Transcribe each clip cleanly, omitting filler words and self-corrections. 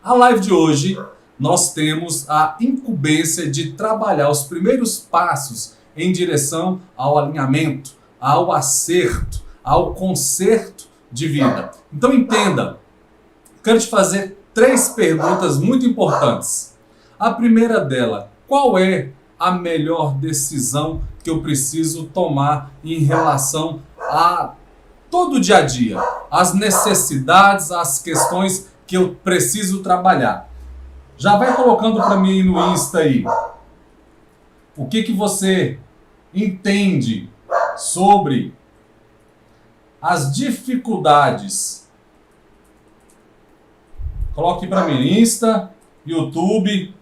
A live de hoje, nós temos a incumbência de trabalhar os primeiros passos em direção ao alinhamento, ao acerto, ao conserto de vida. Então entenda, quero te fazer 3 perguntas muito importantes. A primeira dela, qual é a melhor decisão que eu preciso tomar em relação a todo o dia a dia, as necessidades, as questões que eu preciso trabalhar? Já vai colocando para mim no Insta aí. O que você entende sobre as dificuldades? Coloque para mim, Insta, YouTube.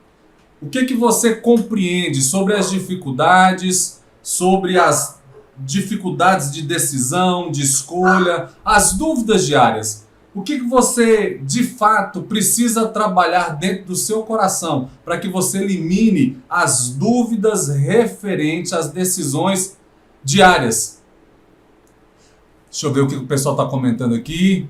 O que você compreende sobre as dificuldades, sobre as dificuldades de decisão, de escolha, as dúvidas diárias? O que você, de fato, precisa trabalhar dentro do seu coração para que você elimine as dúvidas referentes às decisões diárias? Deixa eu ver o que o pessoal está comentando aqui.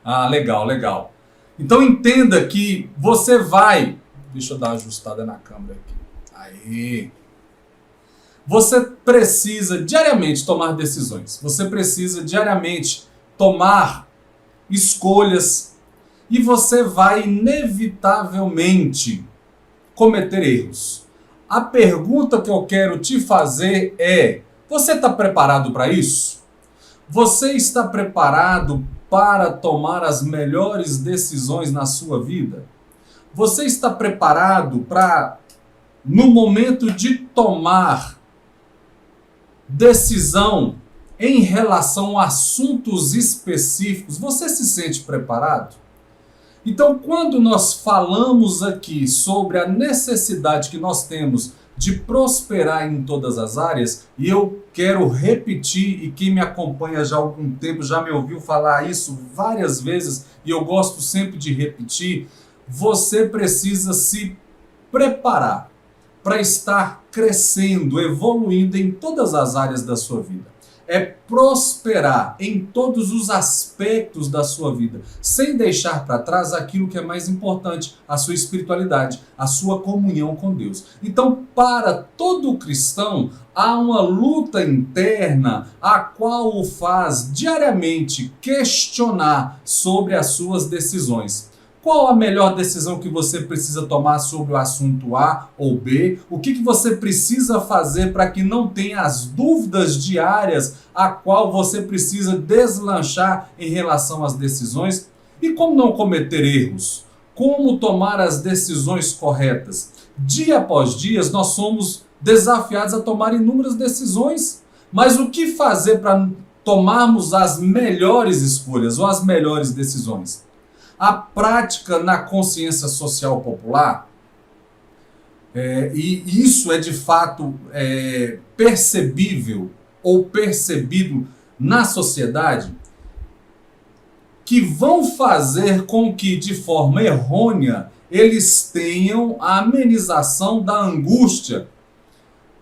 Ah, legal, legal. Então entenda que você vai... Deixa eu dar uma ajustada na câmera aqui. Aí. Você precisa diariamente tomar decisões. Você precisa diariamente tomar escolhas. E você vai inevitavelmente cometer erros. A pergunta que eu quero te fazer é: você está preparado para isso? Você está preparado para tomar as melhores decisões na sua vida? Você está preparado para, no momento de tomar decisão em relação a assuntos específicos, você se sente preparado? Então, quando nós falamos aqui sobre a necessidade que nós temos de prosperar em todas as áreas, e eu quero repetir, e quem me acompanha já há algum tempo já me ouviu falar isso várias vezes, e eu gosto sempre de repetir, você precisa se preparar para estar crescendo, evoluindo em todas as áreas da sua vida. É prosperar em todos os aspectos da sua vida, sem deixar para trás aquilo que é mais importante, a sua espiritualidade, a sua comunhão com Deus. Então, para todo cristão, há uma luta interna a qual o faz diariamente questionar sobre as suas decisões. Qual a melhor decisão que você precisa tomar sobre o assunto A ou B? O que você precisa fazer para que não tenha as dúvidas diárias a qual você precisa deslanchar em relação às decisões? E como não cometer erros? Como tomar as decisões corretas? Dia após dia, nós somos desafiados a tomar inúmeras decisões. Mas o que fazer para tomarmos as melhores escolhas ou as melhores decisões? A prática na consciência social popular, e isso é de fato percebível ou percebido na sociedade, que vão fazer com que de forma errônea eles tenham a amenização da angústia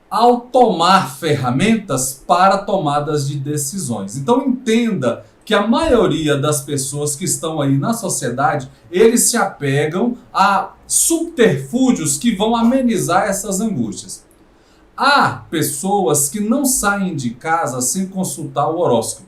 ao tomar ferramentas para tomadas de decisões. Então entenda que a maioria das pessoas que estão aí na sociedade, eles se apegam a subterfúgios que vão amenizar essas angústias. Há pessoas que não saem de casa sem consultar o horóscopo.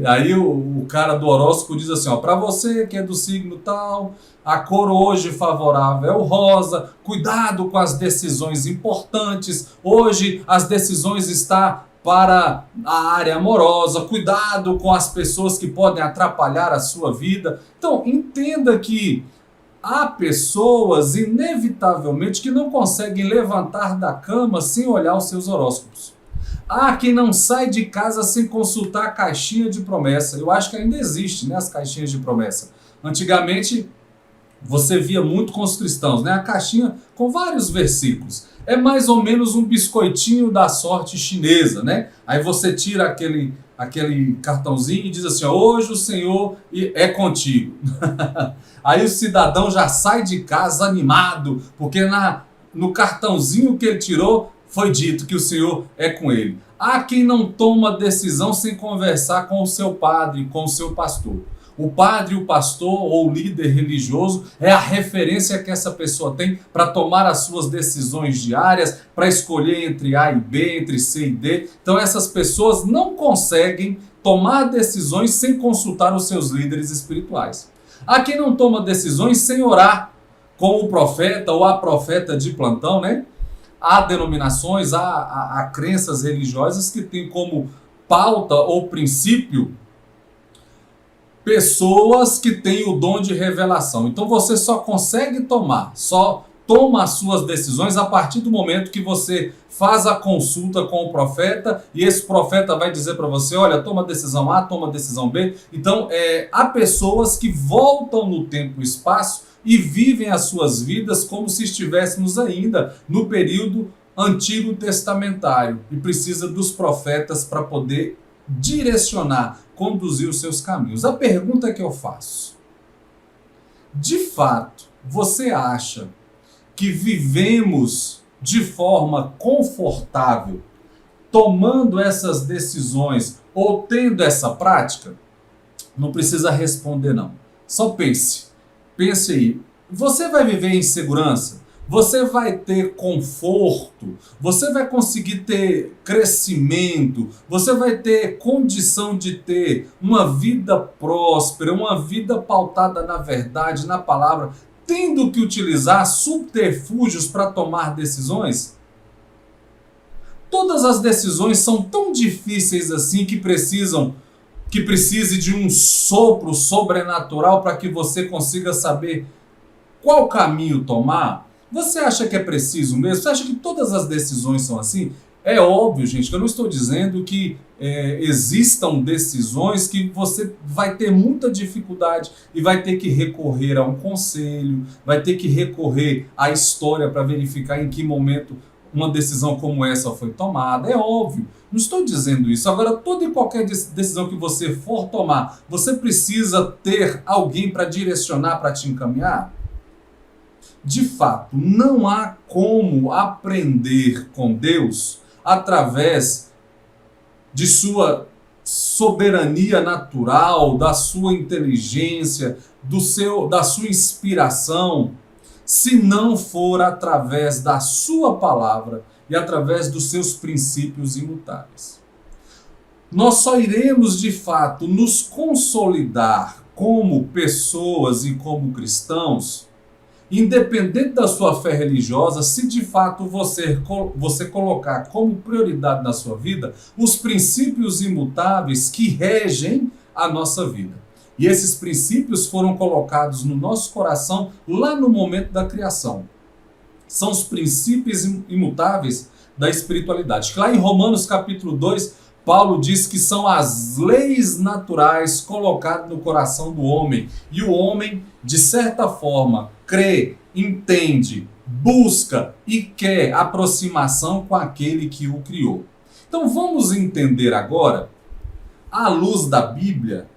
Aí o cara do horóscopo diz assim, para você que é do signo tal, a cor hoje favorável é o rosa, cuidado com as decisões importantes, hoje as decisões estão para a área amorosa, cuidado com as pessoas que podem atrapalhar a sua vida. Então, entenda que há pessoas, inevitavelmente, que não conseguem levantar da cama sem olhar os seus horóscopos. Há quem não sai de casa sem consultar a caixinha de promessa. Eu acho que ainda existe, né, as caixinhas de promessa. Antigamente, você via muito com os cristãos, né, a caixinha com vários versículos. É mais ou menos um biscoitinho da sorte chinesa, né? Aí você tira aquele cartãozinho e diz assim, hoje o Senhor é contigo. Aí o cidadão já sai de casa animado, porque no cartãozinho que ele tirou foi dito que o Senhor é com ele. Há quem não toma decisão sem conversar com o seu padre, com o seu pastor. O padre, o pastor ou o líder religioso é a referência que essa pessoa tem para tomar as suas decisões diárias, para escolher entre A e B, entre C e D. Então essas pessoas não conseguem tomar decisões sem consultar os seus líderes espirituais. Há quem não toma decisões sem orar com o profeta ou a profeta de plantão, né? Há denominações, há crenças religiosas que têm como pauta ou princípio pessoas que têm o dom de revelação. Então você só toma as suas decisões a partir do momento que você faz a consulta com o profeta e esse profeta vai dizer para você, olha, toma decisão A, toma decisão B. Então há pessoas que voltam no tempo e espaço e vivem as suas vidas como se estivéssemos ainda no período antigo testamentário e precisa dos profetas para poder direcionar, conduzir os seus caminhos. A pergunta que eu faço: de fato, você acha que vivemos de forma confortável tomando essas decisões ou tendo essa prática? Não precisa responder não. Só pense. Pense aí. Você vai viver em segurança? Você vai ter conforto? Você vai conseguir ter crescimento? Você vai ter condição de ter uma vida próspera, uma vida pautada na verdade, na palavra, tendo que utilizar subterfúgios para tomar decisões? Todas as decisões são tão difíceis assim que precise de um sopro sobrenatural para que você consiga saber qual caminho tomar? Você acha que é preciso mesmo? Você acha que todas as decisões são assim? É óbvio, gente, que eu não estou dizendo que existam decisões que você vai ter muita dificuldade e vai ter que recorrer a um conselho, vai ter que recorrer à história para verificar em que momento uma decisão como essa foi tomada. É óbvio, não estou dizendo isso. Agora, toda e qualquer decisão que você for tomar, você precisa ter alguém para direcionar, para te encaminhar? De fato, não há como aprender com Deus através de sua soberania natural, da sua inteligência, da sua inspiração, se não for através da sua palavra e através dos seus princípios imutáveis. Nós só iremos de fato nos consolidar como pessoas e como cristãos, independente da sua fé religiosa, se de fato você colocar como prioridade na sua vida os princípios imutáveis que regem a nossa vida. E esses princípios foram colocados no nosso coração lá no momento da criação. São os princípios imutáveis da espiritualidade. Lá em Romanos capítulo 2, Paulo diz que são as leis naturais colocadas no coração do homem. E o homem, de certa forma, crê, entende, busca e quer aproximação com aquele que o criou. Então vamos entender agora, à luz da Bíblia,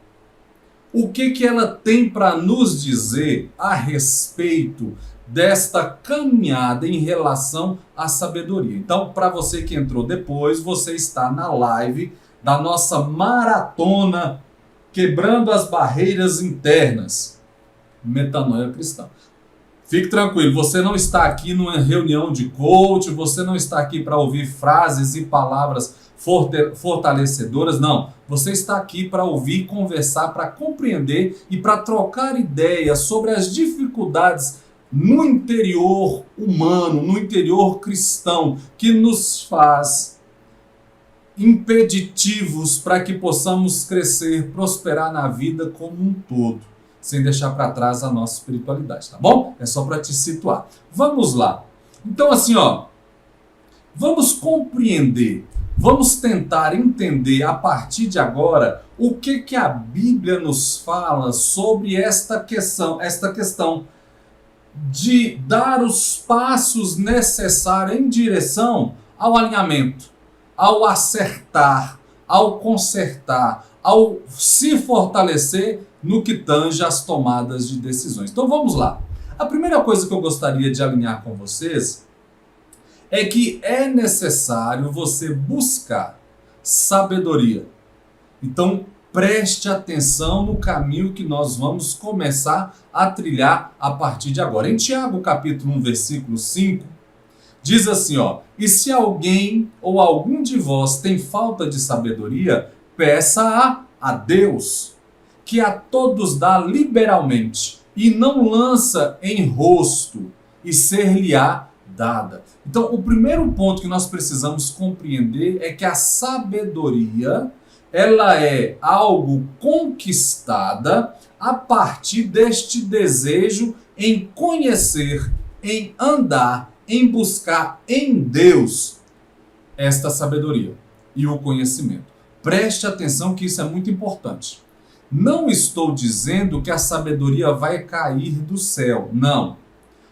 o que ela tem para nos dizer a respeito desta caminhada em relação à sabedoria. Então, para você que entrou depois, você está na live da nossa maratona Quebrando as Barreiras Internas, Metanoia Cristã. Fique tranquilo, você não está aqui numa reunião de coach, você não está aqui para ouvir frases e palavras fortalecedoras, não. Você está aqui para ouvir, conversar, para compreender e para trocar ideias sobre as dificuldades no interior humano, no interior cristão, que nos faz impeditivos para que possamos crescer, prosperar na vida como um todo, sem deixar para trás a nossa espiritualidade, tá bom? É só para te situar. Vamos lá. Então assim, vamos compreender, vamos tentar entender a partir de agora o que a Bíblia nos fala sobre esta questão de dar os passos necessários em direção ao alinhamento, ao acertar, ao consertar, ao se fortalecer no que tange as tomadas de decisões. Então vamos lá. A primeira coisa que eu gostaria de alinhar com vocês é que é necessário você buscar sabedoria. Então, Preste atenção no caminho que nós vamos começar a trilhar a partir de agora. Em Tiago, capítulo 1, versículo 5, diz assim, ó: e se alguém ou algum de vós tem falta de sabedoria, peça a Deus, que a todos dá liberalmente, e não lança em rosto, e ser-lhe-á dada. Então, o primeiro ponto que nós precisamos compreender é que a sabedoria, ela é algo conquistada a partir deste desejo em conhecer, em andar, em buscar em Deus esta sabedoria e o conhecimento. Preste atenção que isso é muito importante. Não estou dizendo que a sabedoria vai cair do céu, não.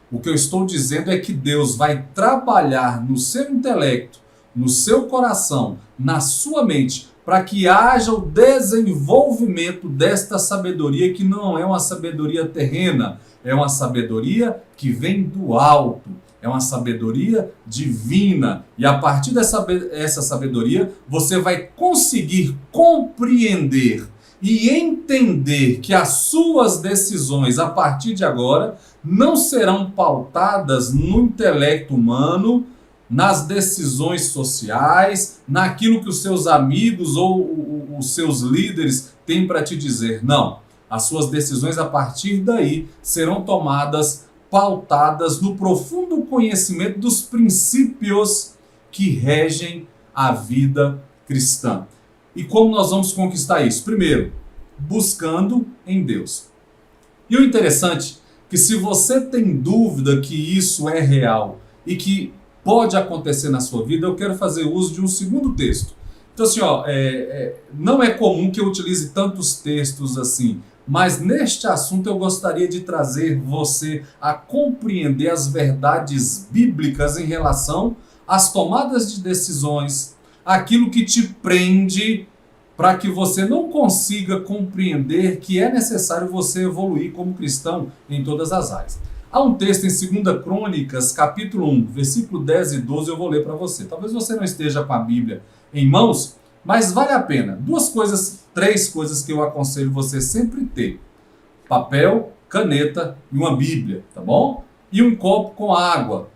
O que eu estou dizendo é que Deus vai trabalhar no seu intelecto, no seu coração, na sua mente, para que haja o desenvolvimento desta sabedoria, que não é uma sabedoria terrena, é uma sabedoria que vem do alto, é uma sabedoria divina. E a partir dessa sabedoria, você vai conseguir compreender e entender que as suas decisões, a partir de agora, não serão pautadas no intelecto humano, nas decisões sociais, naquilo que os seus amigos ou os seus líderes têm para te dizer. Não. As suas decisões, a partir daí, serão tomadas, pautadas no profundo conhecimento dos princípios que regem a vida cristã. E como nós vamos conquistar isso? Primeiro, buscando em Deus. E o interessante é que, se você tem dúvida que isso é real e que pode acontecer na sua vida, eu quero fazer uso de um segundo texto. Então, assim, não é comum que eu utilize tantos textos assim, mas neste assunto eu gostaria de trazer você a compreender as verdades bíblicas em relação às tomadas de decisões, aquilo que te prende, para que você não consiga compreender que é necessário você evoluir como cristão em todas as áreas. Há um texto em 2 Crônicas, capítulo 1, versículo 10 e 12, eu vou ler para você. Talvez você não esteja com a Bíblia em mãos, mas vale a pena. Três coisas que eu aconselho você sempre ter: papel, caneta e uma Bíblia, tá bom? E um copo com água,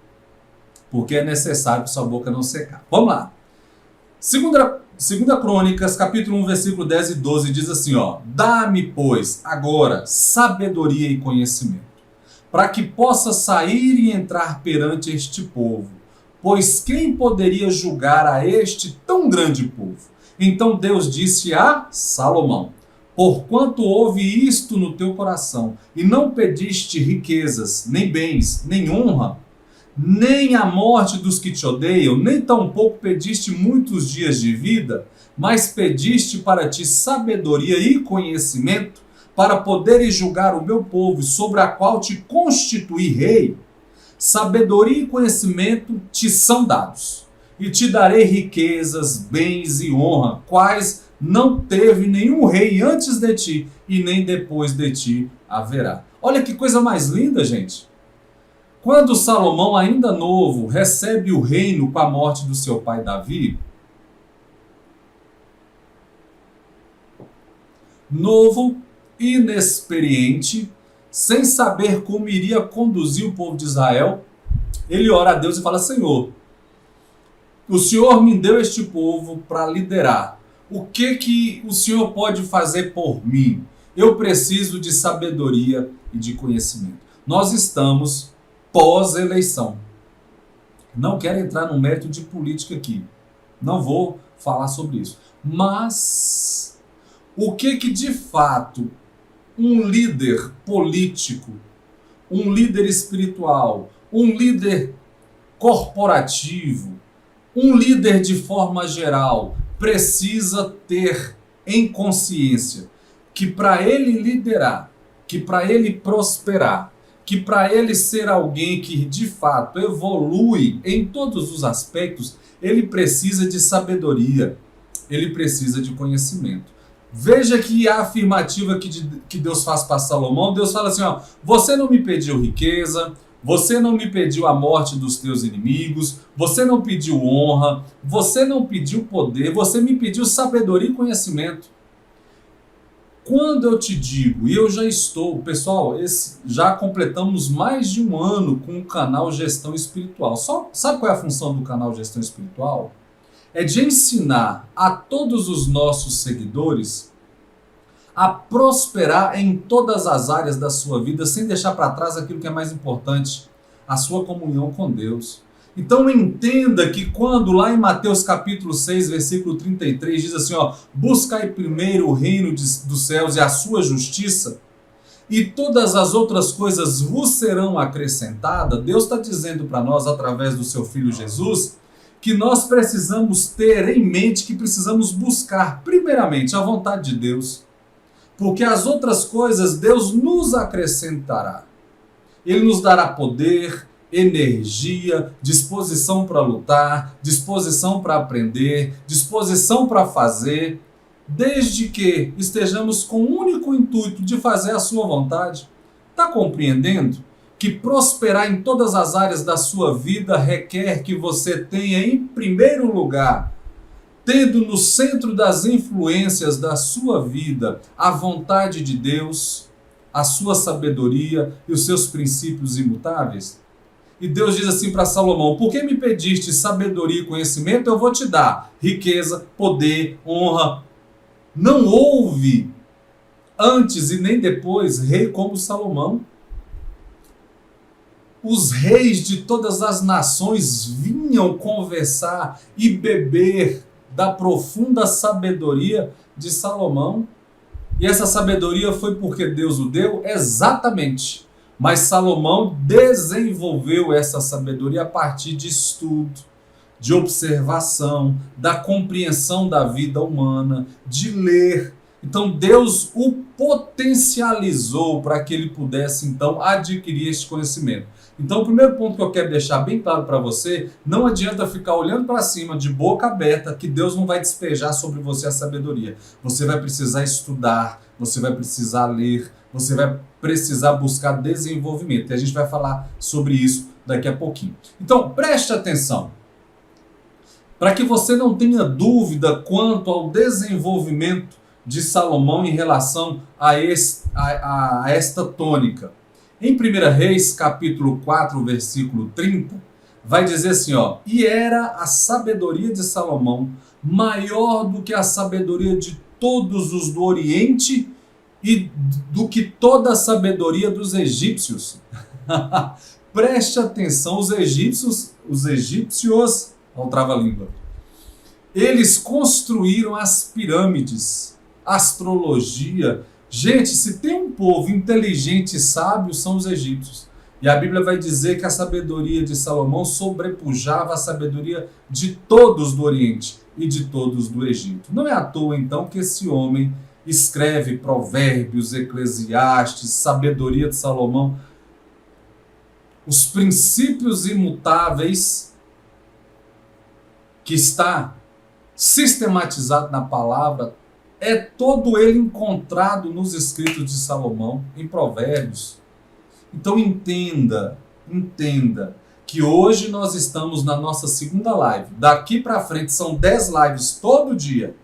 porque é necessário para sua boca não secar. Vamos lá. 2 Crônicas, capítulo 1, versículo 10 e 12, diz assim, ó: dá-me, pois, agora sabedoria e conhecimento, para que possa sair e entrar perante este povo, pois quem poderia julgar a este tão grande povo? Então Deus disse a Salomão: porquanto houve isto no teu coração, e não pediste riquezas, nem bens, nem honra, nem a morte dos que te odeiam, nem tampouco pediste muitos dias de vida, mas pediste para ti sabedoria e conhecimento, para poderes julgar o meu povo, sobre a qual te constituí rei. Sabedoria e conhecimento te são dados, e te darei riquezas, bens e honra, quais não teve nenhum rei antes de ti, e nem depois de ti haverá. Olha que coisa mais linda, gente. Quando Salomão, ainda novo, recebe o reino com a morte do seu pai Davi, novo, inexperiente, sem saber como iria conduzir o povo de Israel, ele ora a Deus e fala: Senhor, o Senhor me deu este povo para liderar. O que o Senhor pode fazer por mim? Eu preciso de sabedoria e de conhecimento. Nós estamos pós-eleição. Não quero entrar no mérito de política aqui. Não vou falar sobre isso. Mas o que de fato um líder político, um líder espiritual, um líder corporativo, um líder de forma geral precisa ter em consciência? Que para ele liderar, que para ele prosperar, que para ele ser alguém que de fato evolui em todos os aspectos, ele precisa de sabedoria, ele precisa de conhecimento. Veja que a afirmativa que Deus faz para Salomão. Deus fala assim, ó: você não me pediu riqueza, você não me pediu a morte dos teus inimigos, você não pediu honra, você não pediu poder, você me pediu sabedoria e conhecimento. Quando eu te digo, e eu já estou, pessoal, já completamos mais de um ano com o canal Gestão Espiritual. Sabe qual é a função do canal Gestão Espiritual? É de ensinar a todos os nossos seguidores a prosperar em todas as áreas da sua vida, sem deixar para trás aquilo que é mais importante, a sua comunhão com Deus. Então entenda que quando lá em Mateus capítulo 6, versículo 33, diz assim, buscai primeiro o reino dos céus e a sua justiça, e todas as outras coisas vos serão acrescentadas, Deus está dizendo para nós, através do seu Filho Jesus, que nós precisamos ter em mente, que precisamos buscar primeiramente a vontade de Deus, porque as outras coisas Deus nos acrescentará. Ele nos dará poder, energia, disposição para lutar, disposição para aprender, disposição para fazer, desde que estejamos com o único intuito de fazer a sua vontade. Está compreendendo que prosperar em todas as áreas da sua vida requer que você tenha, em primeiro lugar, tendo no centro das influências da sua vida a vontade de Deus, a sua sabedoria e os seus princípios imutáveis? E Deus diz assim para Salomão: por que me pediste sabedoria e conhecimento? Eu vou te dar riqueza, poder, honra. Não houve antes e nem depois rei como Salomão. Os reis de todas as nações vinham conversar e beber da profunda sabedoria de Salomão. E essa sabedoria foi porque Deus o deu? Exatamente. Mas Salomão desenvolveu essa sabedoria a partir de estudo, de observação, da compreensão da vida humana, de ler. Então Deus o potencializou para que ele pudesse então adquirir este conhecimento. Então o primeiro ponto que eu quero deixar bem claro para você: não adianta ficar olhando para cima de boca aberta que Deus não vai despejar sobre você a sabedoria. Você vai precisar estudar, você vai precisar ler, você vai precisar buscar desenvolvimento. E a gente vai falar sobre isso daqui a pouquinho. Então preste atenção, para que você não tenha dúvida quanto ao desenvolvimento de Salomão em relação a esta tônica. Em 1 Reis, capítulo 4, versículo 30, vai dizer assim, e era a sabedoria de Salomão maior do que a sabedoria de todos os do Oriente e do que toda a sabedoria dos egípcios. Preste atenção, os egípcios, olha o trava-língua, eles construíram as pirâmides, astrologia. Gente, se tem um povo inteligente e sábio, são os egípcios. E a Bíblia vai dizer que a sabedoria de Salomão sobrepujava a sabedoria de todos do Oriente e de todos do Egito. Não é à toa, então, que esse homem escreve Provérbios, Eclesiastes, sabedoria de Salomão. Os princípios imutáveis que está sistematizado na palavra, é todo ele encontrado nos escritos de Salomão, em Provérbios. Então entenda que hoje nós estamos na nossa segunda live. Daqui para frente são 10 lives todo dia.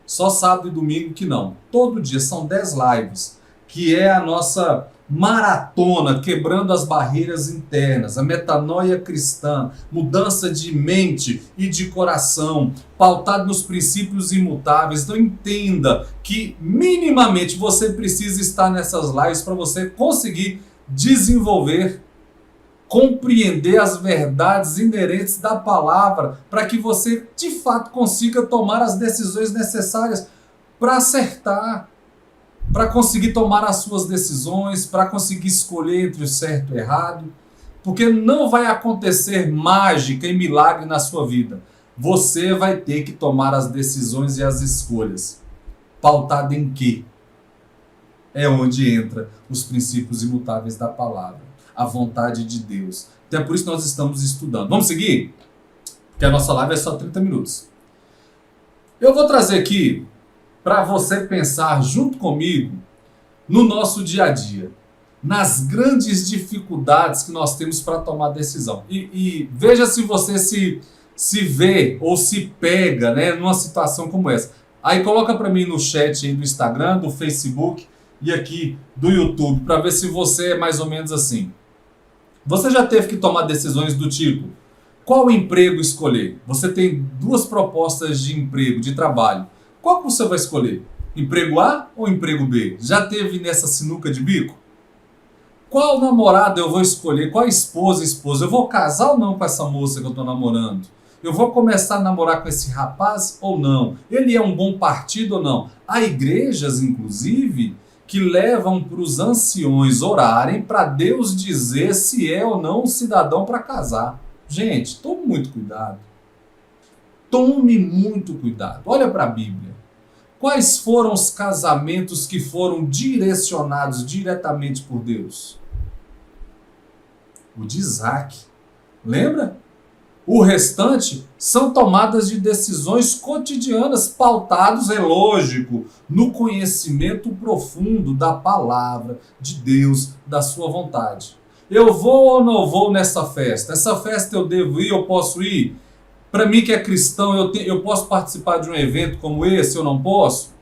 Só sábado e domingo que não. Todo dia são 10 lives, que é a nossa maratona, quebrando as barreiras internas, a metanoia cristã, mudança de mente e de coração, pautado nos princípios imutáveis. Então entenda que minimamente você precisa estar nessas lives para você conseguir desenvolver, compreender as verdades inerentes da palavra, para que você de fato consiga tomar as decisões necessárias para acertar, para conseguir tomar as suas decisões, para conseguir escolher entre o certo e o errado, porque não vai acontecer mágica e milagre na sua vida. Você vai ter que tomar as decisões e as escolhas. Pautado em quê? É onde entra os princípios imutáveis da palavra, a vontade de Deus. Então é por isso que nós estamos estudando. Vamos seguir? Porque a nossa live é só 30 minutos. Eu vou trazer aqui para você pensar junto comigo no nosso dia a dia, nas grandes dificuldades que nós temos para tomar decisão. E veja se você se vê ou se pega, numa situação como essa. Aí coloca para mim no chat aí do Instagram, do Facebook e aqui do YouTube, para ver se você é mais ou menos assim. Você já teve que tomar decisões do tipo, qual emprego escolher? Você tem duas propostas de emprego, de trabalho. Qual que você vai escolher? Emprego A ou emprego B? Já teve nessa sinuca de bico? Qual namorada eu vou escolher? Qual esposa? Eu vou casar ou não com essa moça que eu estou namorando? Eu vou começar a namorar com esse rapaz ou não? Ele é um bom partido ou não? Há igrejas, inclusive, que levam para os anciões orarem para Deus dizer se é ou não um cidadão para casar. Gente, tome muito cuidado. Tome muito cuidado. Olha para a Bíblia. Quais foram os casamentos que foram direcionados diretamente por Deus? O de Isaac. Lembra? O restante são tomadas de decisões cotidianas, pautados, é lógico, no conhecimento profundo da palavra de Deus, da sua vontade. Eu vou ou não vou nessa festa? Essa festa eu devo ir, eu posso ir? Para mim que é cristão, eu posso participar de um evento como esse, eu não posso?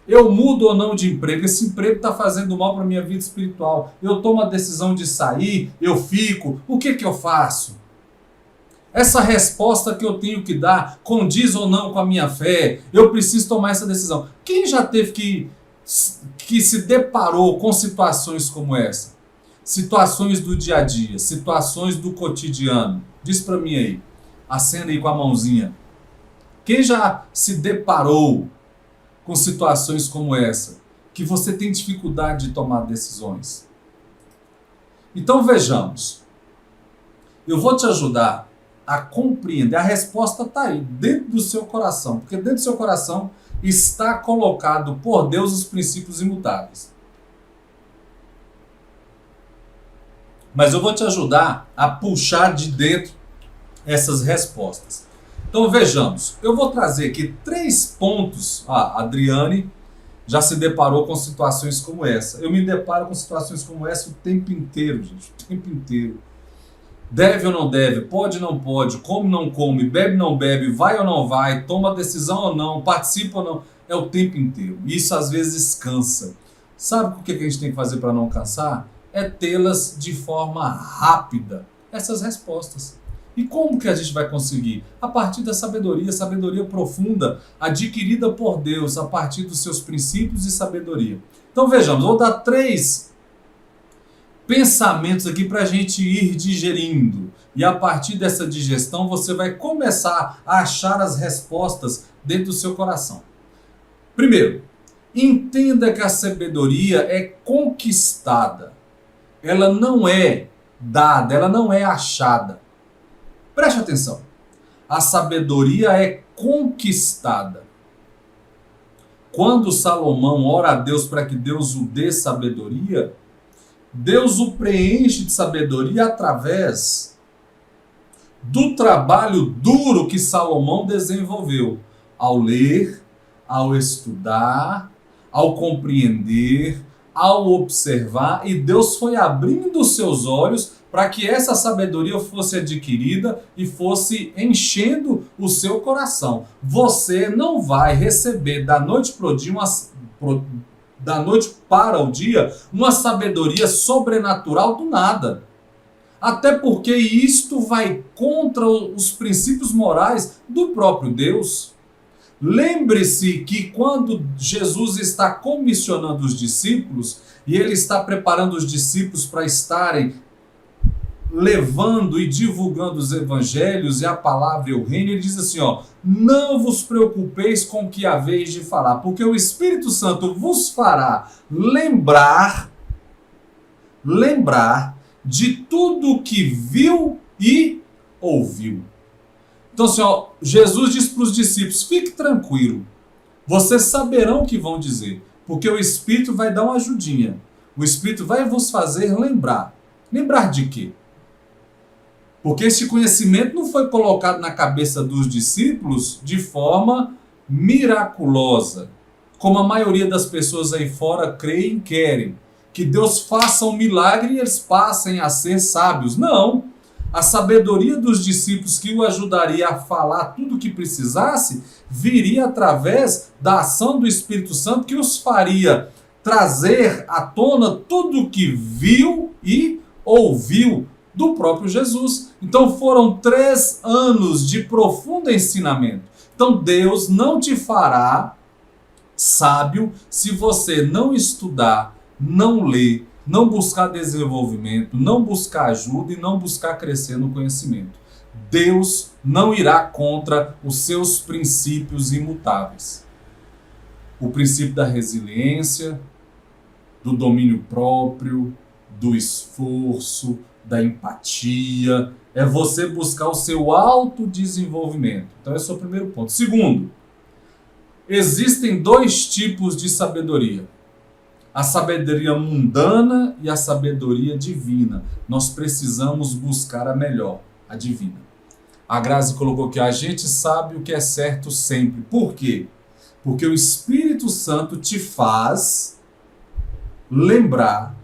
Eu mudo ou não de emprego? Esse emprego está fazendo mal para a minha vida espiritual. Eu tomo a decisão de sair, eu fico, o que eu faço? Essa resposta que eu tenho que dar condiz ou não com a minha fé? Eu preciso tomar essa decisão. Quem já teve que se deparou com situações como essa? Situações do dia a dia, situações do cotidiano. Diz para mim aí, acenda aí com a mãozinha. Quem já se deparou com situações como essa? Que você tem dificuldade de tomar decisões? Então vejamos. Eu vou te ajudar a compreender. A resposta está aí, dentro do seu coração. Porque dentro do seu coração está colocado por Deus os princípios imutáveis. Mas eu vou te ajudar a puxar de dentro essas respostas. Então vejamos. Eu vou trazer aqui 3 pontos. A Adriane já se deparou com situações como essa. Eu me deparo com situações como essa o tempo inteiro, gente. O tempo inteiro. Deve ou não deve, pode ou não pode, come ou não come, bebe ou não bebe, vai ou não vai, toma decisão ou não, participa ou não. É o tempo inteiro. Isso às vezes cansa. Sabe o que a gente tem que fazer para não cansar? É tê-las de forma rápida, essas respostas. E como que a gente vai conseguir? A partir da sabedoria profunda, adquirida por Deus, a partir dos seus princípios e sabedoria. Então vejamos, vou dar 3 pensamentos aqui para a gente ir digerindo. E a partir dessa digestão você vai começar a achar as respostas dentro do seu coração. Primeiro, entenda que a sabedoria é conquistada. Ela não é dada, ela não é achada. Preste atenção. A sabedoria é conquistada. Quando Salomão ora a Deus para que Deus o dê sabedoria, Deus o preenche de sabedoria através do trabalho duro que Salomão desenvolveu. Ao ler, ao estudar, ao compreender, ao observar. E Deus foi abrindo os seus olhos para que essa sabedoria fosse adquirida e fosse enchendo o seu coração. Você não vai receber da noite para o dia da noite para o dia, uma sabedoria sobrenatural do nada. Até porque isto vai contra os princípios morais do próprio Deus. Lembre-se que quando Jesus está comissionando os discípulos, e ele está preparando os discípulos para estarem levando e divulgando os evangelhos e a palavra e o reino, ele diz assim, não vos preocupeis com o que haveis de falar, porque o Espírito Santo vos fará lembrar de tudo o que viu e ouviu. Então, Jesus diz para os discípulos, fique tranquilo, vocês saberão o que vão dizer, porque o Espírito vai dar uma ajudinha, o Espírito vai vos fazer lembrar. Lembrar de quê? Porque esse conhecimento não foi colocado na cabeça dos discípulos de forma miraculosa, como a maioria das pessoas aí fora creem e querem. Que Deus faça um milagre e eles passem a ser sábios. Não! A sabedoria dos discípulos que o ajudaria a falar tudo o que precisasse, viria através da ação do Espírito Santo que os faria trazer à tona tudo o que viu e ouviu do próprio Jesus. Então foram 3 anos de profundo ensinamento. Então Deus não te fará sábio se você não estudar, não ler, não buscar desenvolvimento, não buscar ajuda e não buscar crescer no conhecimento. Deus não irá contra os seus princípios imutáveis. O princípio da resiliência, do domínio próprio, do esforço, da empatia, é você buscar o seu autodesenvolvimento. Então esse é o primeiro ponto. Segundo, existem 2 tipos de sabedoria. A sabedoria mundana e a sabedoria divina. Nós precisamos buscar a melhor, a divina. A Grazi colocou que a gente sabe o que é certo sempre. Por quê? Porque o Espírito Santo te faz lembrar,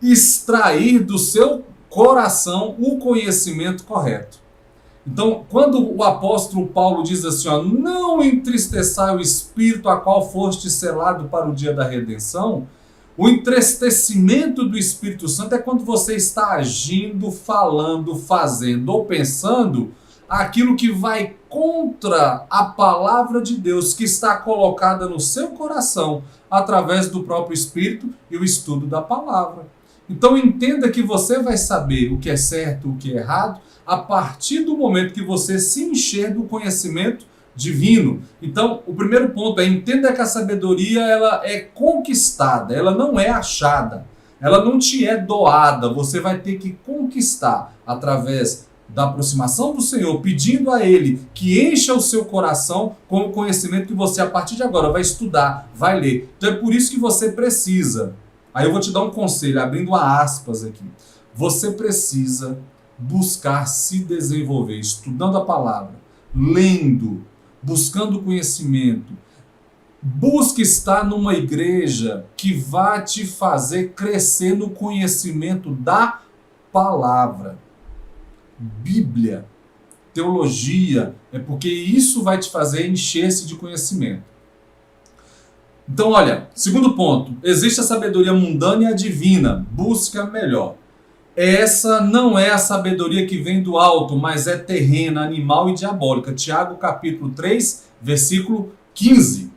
extrair do seu coração o conhecimento correto. Então, quando o apóstolo Paulo diz assim, ó, não entristeçai o Espírito a qual foste selado para o dia da redenção, o entristecimento do Espírito Santo é quando você está agindo, falando, fazendo ou pensando aquilo que vai contra a palavra de Deus que está colocada no seu coração através do próprio Espírito e o estudo da palavra. Então entenda que você vai saber o que é certo, o que é errado, a partir do momento que você se encher do conhecimento divino. Então, o primeiro ponto é entenda que a sabedoria ela é conquistada, ela não é achada, ela não te é doada, você vai ter que conquistar através da aproximação do Senhor, pedindo a Ele que encha o seu coração com o conhecimento que você, a partir de agora, vai estudar, vai ler. Então é por isso que você precisa. Aí eu vou te dar um conselho, abrindo aspas aqui. Você precisa buscar se desenvolver, estudando a palavra, lendo, buscando conhecimento. Busque estar numa igreja que vá te fazer crescer no conhecimento da palavra. Bíblia, teologia, é porque isso vai te fazer encher-se de conhecimento. Então, olha, segundo ponto, existe a sabedoria mundana e a divina, busque a melhor. Essa não é a sabedoria que vem do alto, mas é terrena, animal e diabólica. Tiago capítulo 3, versículo 15.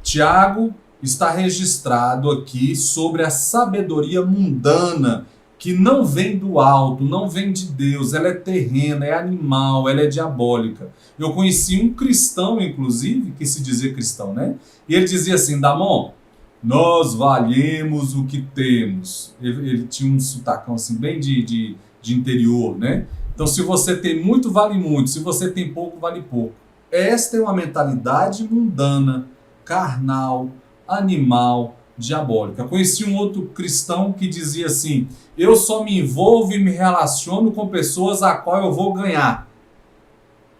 Tiago está registrado aqui sobre a sabedoria mundana, que não vem do alto, não vem de Deus, ela é terrena, é animal, ela é diabólica. Eu conheci um cristão, inclusive, que se dizia cristão, né? E ele dizia assim, Damon, nós valemos o que temos. Ele tinha um sotacão assim, bem de interior, né? Então, se você tem muito, vale muito. Se você tem pouco, vale pouco. Esta é uma mentalidade mundana, carnal, animal, diabólica. Conheci um outro cristão que dizia assim, eu só me envolvo e me relaciono com pessoas a qual eu vou ganhar.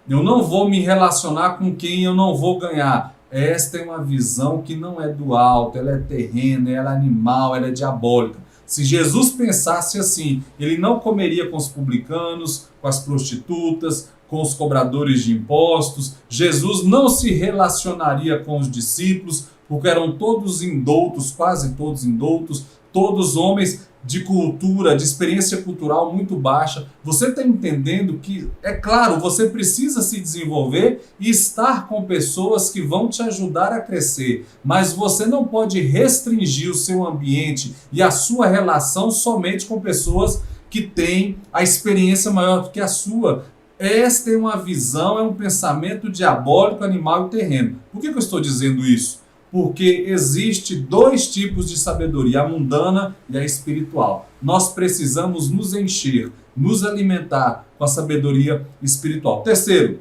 Eu não vou me relacionar com quem eu não vou ganhar. Esta é uma visão que não é do alto, ela é terrena, ela é animal, ela é diabólica. Se Jesus pensasse assim, ele não comeria com os publicanos, com as prostitutas, com os cobradores de impostos. Jesus não se relacionaria com os discípulos, porque eram todos indoutos, quase todos indoutos, todos homens de cultura, de experiência cultural muito baixa. Você está entendendo que, é claro, você precisa se desenvolver e estar com pessoas que vão te ajudar a crescer, mas você não pode restringir o seu ambiente e a sua relação somente com pessoas que têm a experiência maior do que a sua. Esta é uma visão, é um pensamento diabólico, animal e terreno. Por que eu estou dizendo isso? Porque existe 2 tipos de sabedoria, a mundana e a espiritual. Nós precisamos nos encher, nos alimentar com a sabedoria espiritual. Terceiro,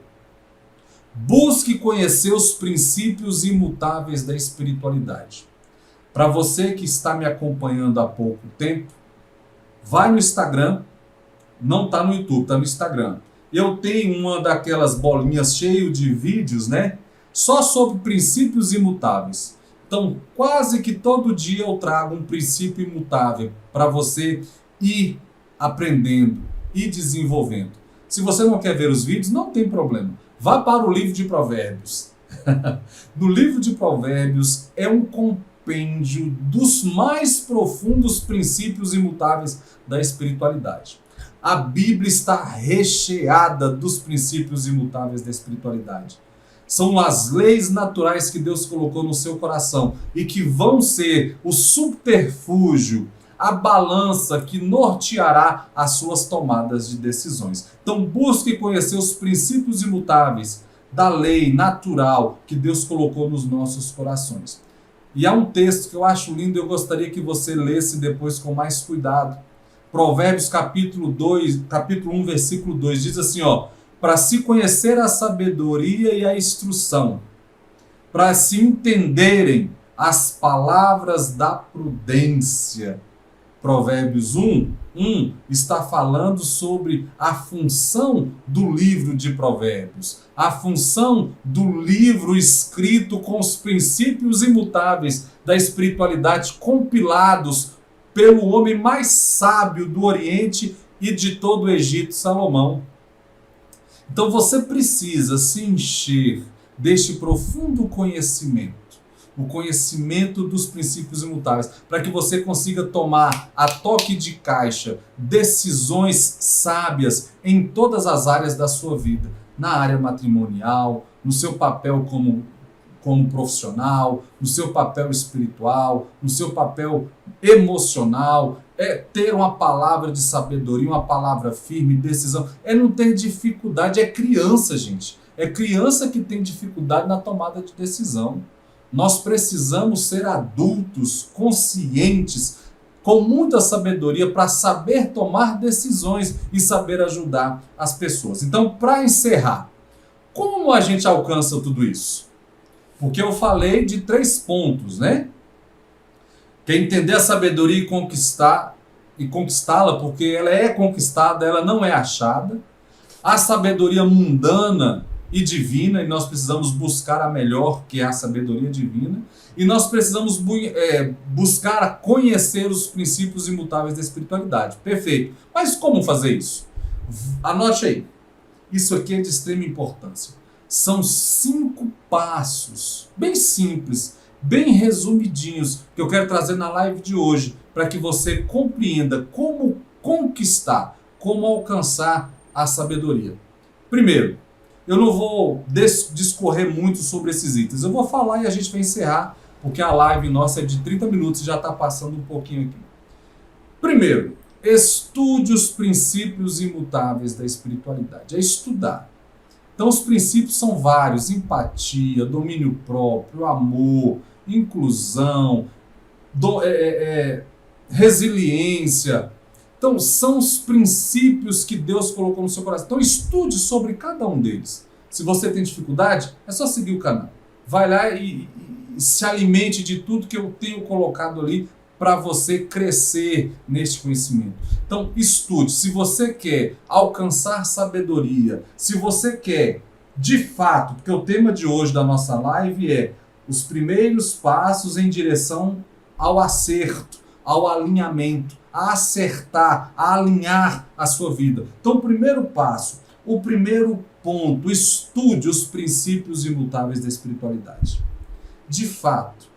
busque conhecer os princípios imutáveis da espiritualidade. Para você que está me acompanhando há pouco tempo, vai no Instagram, não está no YouTube, está no Instagram. Eu tenho uma daquelas bolinhas cheias de vídeos, né? Só sobre princípios imutáveis. Então, quase que todo dia eu trago um princípio imutável para você ir aprendendo e desenvolvendo. Se você não quer ver os vídeos, não tem problema. Vá para o livro de Provérbios. No livro de Provérbios é um compêndio dos mais profundos princípios imutáveis da espiritualidade. A Bíblia está recheada dos princípios imutáveis da espiritualidade. São as leis naturais que Deus colocou no seu coração e que vão ser o subterfúgio, a balança que norteará as suas tomadas de decisões. Então busque conhecer os princípios imutáveis da lei natural que Deus colocou nos nossos corações. E há um texto que eu acho lindo e eu gostaria que você lesse depois com mais cuidado. Provérbios capítulo 1, versículo 2, diz assim, para se conhecer a sabedoria e a instrução, para se entenderem as palavras da prudência. Provérbios 1 está falando sobre a função do livro de Provérbios, a função do livro escrito com os princípios imutáveis da espiritualidade compilados pelo homem mais sábio do Oriente e de todo o Egito, Salomão. Então você precisa se encher deste profundo conhecimento, o conhecimento dos princípios imutáveis, para que você consiga tomar a toque de caixa decisões sábias em todas as áreas da sua vida, na área matrimonial, no seu papel como profissional, no seu papel espiritual, no seu papel emocional, ter uma palavra de sabedoria, uma palavra firme, decisão, não ter dificuldade, é criança, gente. É criança que tem dificuldade na tomada de decisão. Nós precisamos ser adultos, conscientes, com muita sabedoria para saber tomar decisões e saber ajudar as pessoas. Então, para encerrar, como a gente alcança tudo isso? Porque eu falei de 3 pontos, né? Que é entender a sabedoria e conquistá-la, porque ela é conquistada, ela não é achada. A sabedoria mundana e divina, e nós precisamos buscar a melhor, que é a sabedoria divina, e nós precisamos buscar conhecer os princípios imutáveis da espiritualidade. Perfeito. Mas como fazer isso? Anote aí. Isso aqui é de extrema importância. São 5 passos, bem simples, bem resumidinhos, que eu quero trazer na live de hoje, para que você compreenda como conquistar, como alcançar a sabedoria. Primeiro, eu não vou discorrer muito sobre esses itens. Eu vou falar e a gente vai encerrar, porque a live nossa é de 30 minutos e já está passando um pouquinho aqui. Primeiro, estude os princípios imutáveis da espiritualidade. É estudar. Então os princípios são vários: empatia, domínio próprio, amor, inclusão, resiliência. Então, são os princípios que Deus colocou no seu coração. Então, estude sobre cada um deles. Se você tem dificuldade, é só seguir o canal. Vai lá e se alimente de tudo que eu tenho colocado ali para você crescer neste conhecimento. Então, estude. Se você quer alcançar sabedoria, se você quer, de fato, porque o tema de hoje da nossa live é os primeiros passos em direção ao acerto, ao alinhamento, a acertar, a alinhar a sua vida. Então, o primeiro passo, o primeiro ponto, estude os princípios imutáveis da espiritualidade. De fato,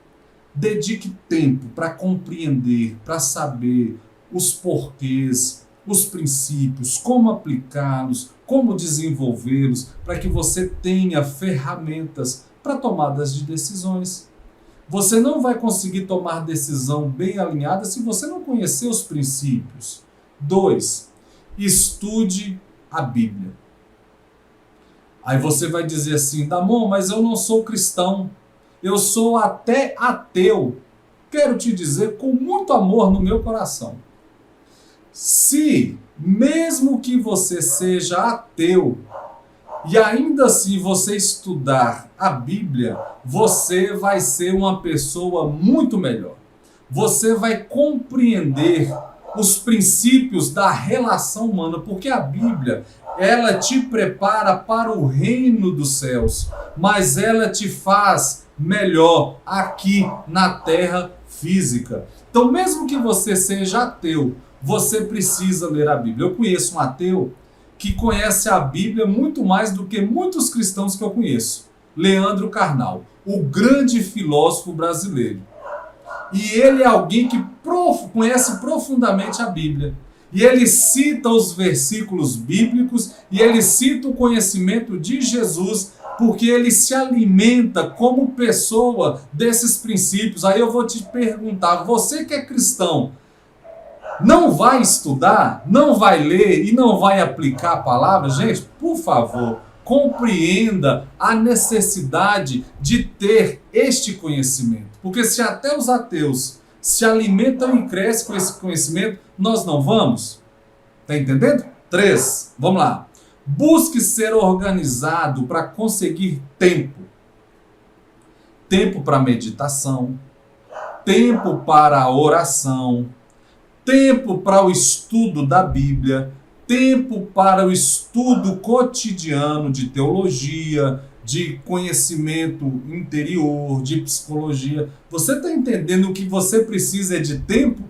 dedique tempo para compreender, para saber os porquês, os princípios, como aplicá-los, como desenvolvê-los, para que você tenha ferramentas para tomadas de decisões. Você não vai conseguir tomar decisão bem alinhada se você não conhecer os princípios. 2. Estude a Bíblia. Aí você vai dizer assim: Damon, mas eu não sou cristão. Eu sou até ateu. Quero te dizer com muito amor no meu coração. Se, mesmo que você seja ateu, e ainda assim você estudar a Bíblia, você vai ser uma pessoa muito melhor. Você vai compreender os princípios da relação humana, porque a Bíblia, ela te prepara para o reino dos céus, mas ela te faz melhor aqui na terra física. Então, mesmo que você seja ateu, você precisa ler a Bíblia. Eu conheço um ateu que conhece a Bíblia muito mais do que muitos cristãos que eu conheço. Leandro Carnal, o grande filósofo brasileiro. E ele é alguém que conhece profundamente a Bíblia. E ele cita os versículos bíblicos e ele cita o conhecimento de Jesus, porque ele se alimenta como pessoa desses princípios. Aí eu vou te perguntar, você que é cristão, não vai estudar, não vai ler e não vai aplicar a palavra? Gente, por favor, compreenda a necessidade de ter este conhecimento. Porque se até os ateus se alimentam e crescem com esse conhecimento, nós não vamos? Está entendendo? 3. Vamos lá. Busque ser organizado para conseguir tempo. Tempo para meditação, tempo para a oração, tempo para o estudo da Bíblia, tempo para o estudo cotidiano de teologia, de conhecimento interior, de psicologia. Você está entendendo o que você precisa é de tempo?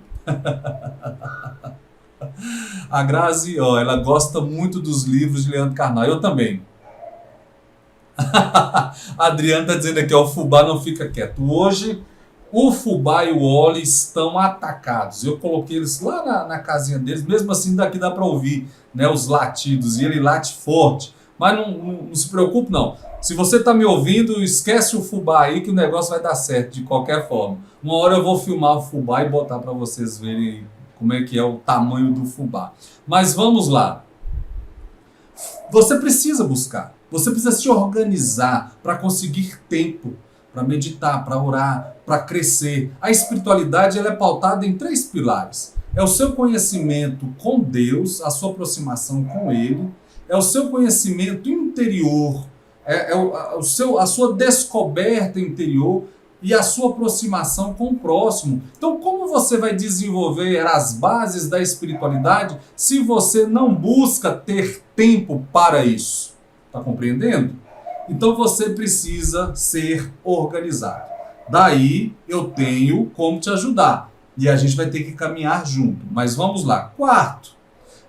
A Grazi, ela gosta muito dos livros de Leandro Carnal. Eu também. A Adriana está dizendo aqui, o fubá não fica quieto. Hoje, o fubá e o Oli estão atacados. Eu coloquei eles lá na casinha deles, mesmo assim daqui dá para ouvir, né, os latidos, e ele late forte. Mas não se preocupe não. Se você está me ouvindo, esquece o fubá aí que o negócio vai dar certo de qualquer forma. Uma hora eu vou filmar o fubá e botar para vocês verem como é que é o tamanho do fubá. Mas vamos lá. Você precisa buscar. Você precisa se organizar para conseguir tempo, para meditar, para orar, para crescer. A espiritualidade ela é pautada em 3 pilares. É o seu conhecimento com Deus, a sua aproximação com Ele. É o seu conhecimento interior, a sua descoberta interior e a sua aproximação com o próximo. Então, como você vai desenvolver as bases da espiritualidade se você não busca ter tempo para isso? Está compreendendo? Então, você precisa ser organizado. Daí, eu tenho como te ajudar. E a gente vai ter que caminhar junto. Mas vamos lá. 4.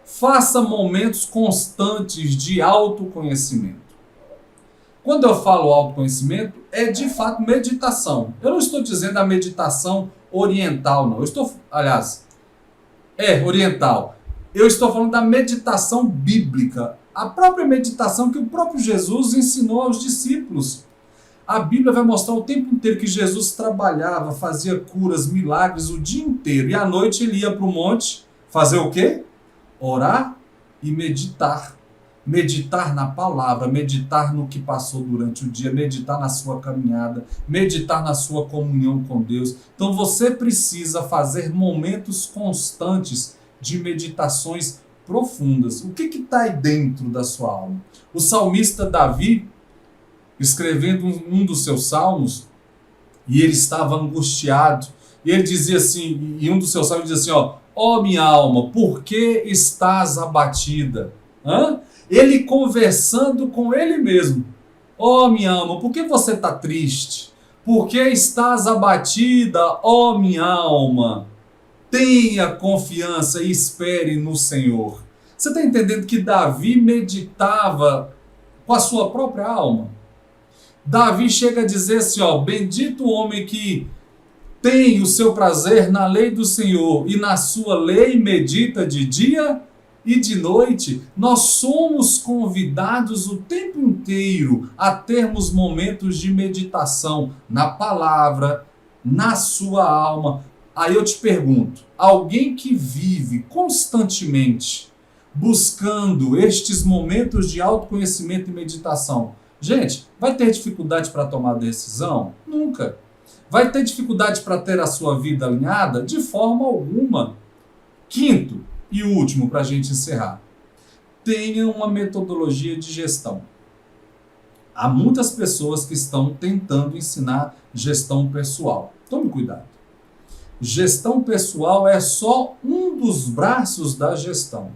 Faça momentos constantes de autoconhecimento. Quando eu falo autoconhecimento, é de fato meditação. Eu não estou dizendo a meditação oriental, não. Oriental. Eu estou falando da meditação bíblica. A própria meditação que o próprio Jesus ensinou aos discípulos. A Bíblia vai mostrar o tempo inteiro que Jesus trabalhava, fazia curas, milagres o dia inteiro. E à noite ele ia para o monte fazer o quê? Orar e meditar. Meditar na palavra, meditar no que passou durante o dia, meditar na sua caminhada, meditar na sua comunhão com Deus. Então você precisa fazer momentos constantes de meditações profundas. O que está aí dentro da sua alma? O salmista Davi, escrevendo um dos seus salmos, e ele estava angustiado, e ele dizia assim, em um dos seus salmos, ele dizia assim, ó minha alma, por que estás abatida? Ele conversando com ele mesmo. Ó minha alma, por que você está triste? Por que estás abatida, ó minha alma? Tenha confiança e espere no Senhor. Você está entendendo que Davi meditava com a sua própria alma? Davi chega a dizer assim, bendito o homem que tem o seu prazer na lei do Senhor e na sua lei medita de dia e de noite. Nós somos convidados o tempo inteiro a termos momentos de meditação na palavra, na sua alma. Aí eu te pergunto, alguém que vive constantemente buscando estes momentos de autoconhecimento e meditação, gente, vai ter dificuldade para tomar decisão? Nunca. Vai ter dificuldade para ter a sua vida alinhada? De forma alguma. 5º e último, para a gente encerrar. Tenha uma metodologia de gestão. Há muitas pessoas que estão tentando ensinar gestão pessoal. Tome cuidado. Gestão pessoal é só um dos braços da gestão.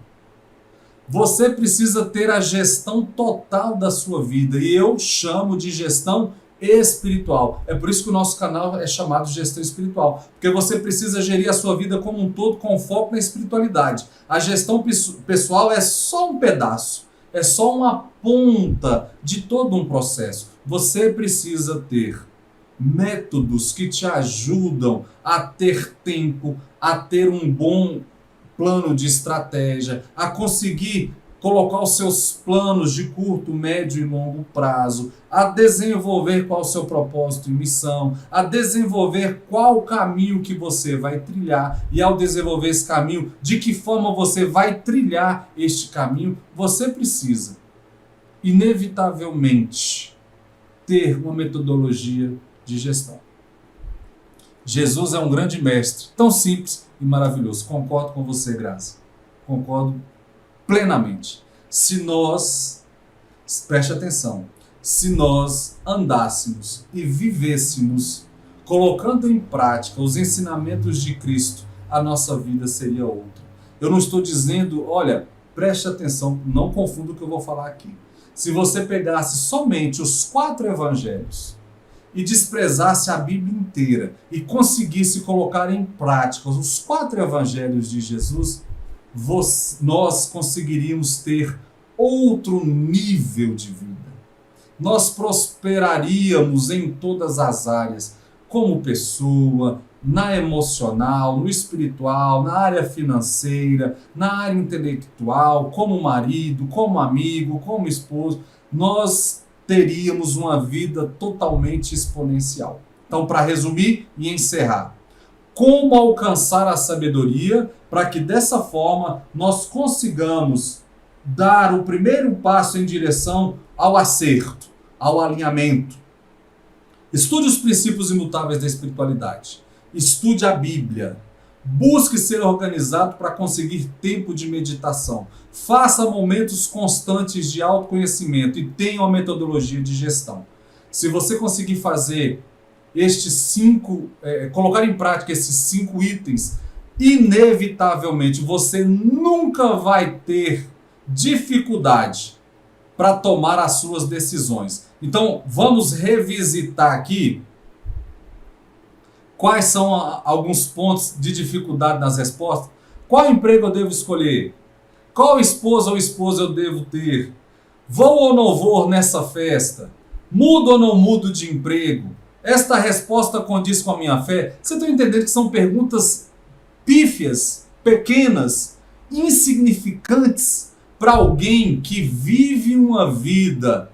Você precisa ter a gestão total da sua vida. E eu chamo de gestão espiritual. É por isso que o nosso canal é chamado Gestão Espiritual, porque você precisa gerir a sua vida como um todo com foco na espiritualidade. A gestão pessoal é só um pedaço, é só uma ponta de todo um processo. Você precisa ter métodos que te ajudam a ter tempo, a ter um bom plano de estratégia, a conseguir colocar os seus planos de curto, médio e longo prazo, a desenvolver qual é o seu propósito e missão, a desenvolver qual o caminho que você vai trilhar, e ao desenvolver esse caminho, de que forma você vai trilhar este caminho, você precisa, inevitavelmente, ter uma metodologia de gestão. Jesus é um grande mestre, tão simples e maravilhoso. Concordo com você, Graça. Concordo plenamente. Se nós, preste atenção, se nós andássemos e vivêssemos colocando em prática os ensinamentos de Cristo, a nossa vida seria outra. Eu não estou dizendo, olha, preste atenção, não confunda o que eu vou falar aqui. Se você pegasse somente os 4 evangelhos e desprezasse a Bíblia inteira e conseguisse colocar em prática os 4 evangelhos de Jesus, nós conseguiríamos ter outro nível de vida. Nós prosperaríamos em todas as áreas, como pessoa, na emocional, no espiritual, na área financeira, na área intelectual, como marido, como amigo, como esposo. Nós teríamos uma vida totalmente exponencial. Então, para resumir e encerrar, como alcançar a sabedoria para que dessa forma nós consigamos dar o primeiro passo em direção ao acerto, ao alinhamento. Estude os princípios imutáveis da espiritualidade. Estude a Bíblia. Busque ser organizado para conseguir tempo de meditação. Faça momentos constantes de autoconhecimento e tenha uma metodologia de gestão. Se você conseguir fazer colocar em prática esses 5 itens, inevitavelmente você nunca vai ter dificuldade para tomar as suas decisões. Então, vamos revisitar aqui quais são alguns pontos de dificuldade nas respostas. Qual emprego eu devo escolher? Qual esposa ou esposa eu devo ter? Vou ou não vou nessa festa? Mudo ou não mudo de emprego? Esta resposta condiz com a minha fé? Você está entendendo que são perguntas pífias, pequenas, insignificantes para alguém que vive uma vida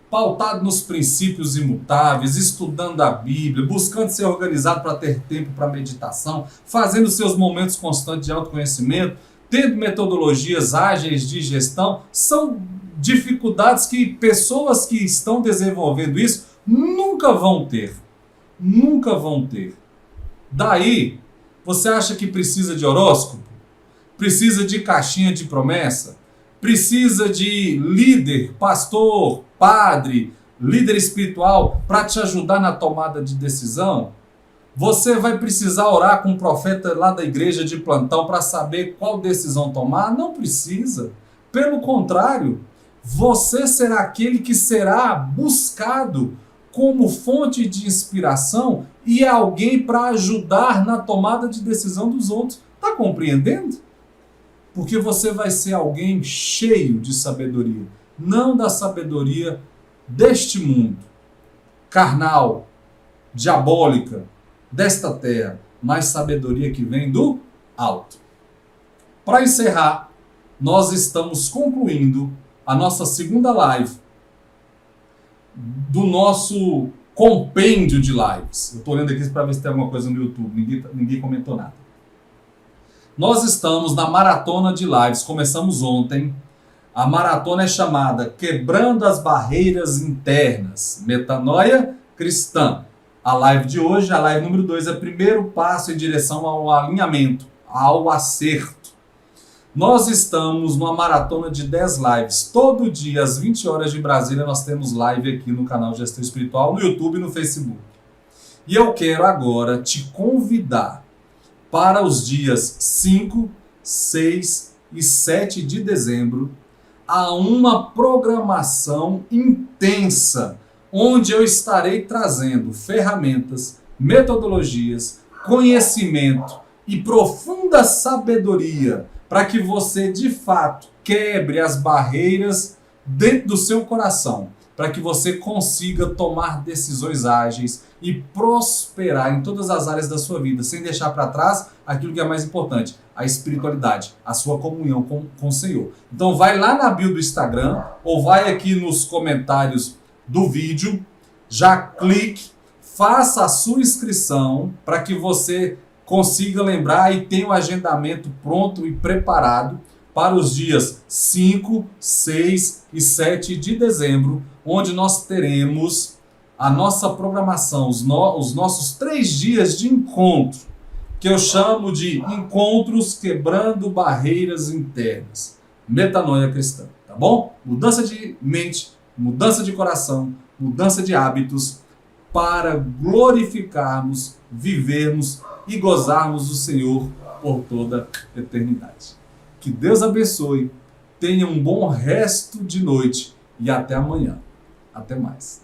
pautado nos princípios imutáveis, estudando a Bíblia, buscando ser organizado para ter tempo para meditação, fazendo seus momentos constantes de autoconhecimento, tendo metodologias ágeis de gestão. São dificuldades que pessoas que estão desenvolvendo isso nunca vão ter. Nunca vão ter. Daí, você acha que precisa de horóscopo? Precisa de caixinha de promessa? Precisa de líder, pastor, padre, líder espiritual para te ajudar na tomada de decisão? Você vai precisar orar com um profeta lá da igreja de plantão para saber qual decisão tomar? Não precisa. Pelo contrário, você será aquele que será buscado como fonte de inspiração e alguém para ajudar na tomada de decisão dos outros. Está compreendendo? Porque você vai ser alguém cheio de sabedoria. Não da sabedoria deste mundo, carnal, diabólica, desta terra, mas sabedoria que vem do alto. Para encerrar, nós estamos concluindo a nossa segunda live do nosso compêndio de lives. Eu estou olhando aqui para ver se tem alguma coisa no YouTube. Ninguém comentou nada. Nós estamos na maratona de lives. Começamos ontem. A maratona é chamada Quebrando as Barreiras Internas. Metanoia Cristã. A live de hoje, a live número 2, é o primeiro passo em direção ao alinhamento, ao acerto. Nós estamos numa maratona de 10 lives. Todo dia, às 20 horas de Brasília, nós temos live aqui no canal Gestão Espiritual, no YouTube e no Facebook. E eu quero agora te convidar para os dias 5, 6 e 7 de dezembro a uma programação intensa onde eu estarei trazendo ferramentas, metodologias, conhecimento e profunda sabedoria para que você, de fato, quebre as barreiras dentro do seu coração, para que você consiga tomar decisões ágeis e prosperar em todas as áreas da sua vida, sem deixar para trás aquilo que é mais importante, a espiritualidade, a sua comunhão com o Senhor. Então vai lá na bio do Instagram ou vai aqui nos comentários do vídeo, já clique, faça a sua inscrição para que você consiga lembrar e tenha o agendamento pronto e preparado para os dias 5, 6 e 7 de dezembro, onde nós teremos a nossa programação, os nossos 3 dias de encontro, que eu chamo de encontros quebrando barreiras internas. Metanoia cristã, tá bom? Mudança de mente, mudança de coração, mudança de hábitos para glorificarmos, vivermos e gozarmos do Senhor por toda a eternidade. Que Deus abençoe, tenha um bom resto de noite e até amanhã. Até mais.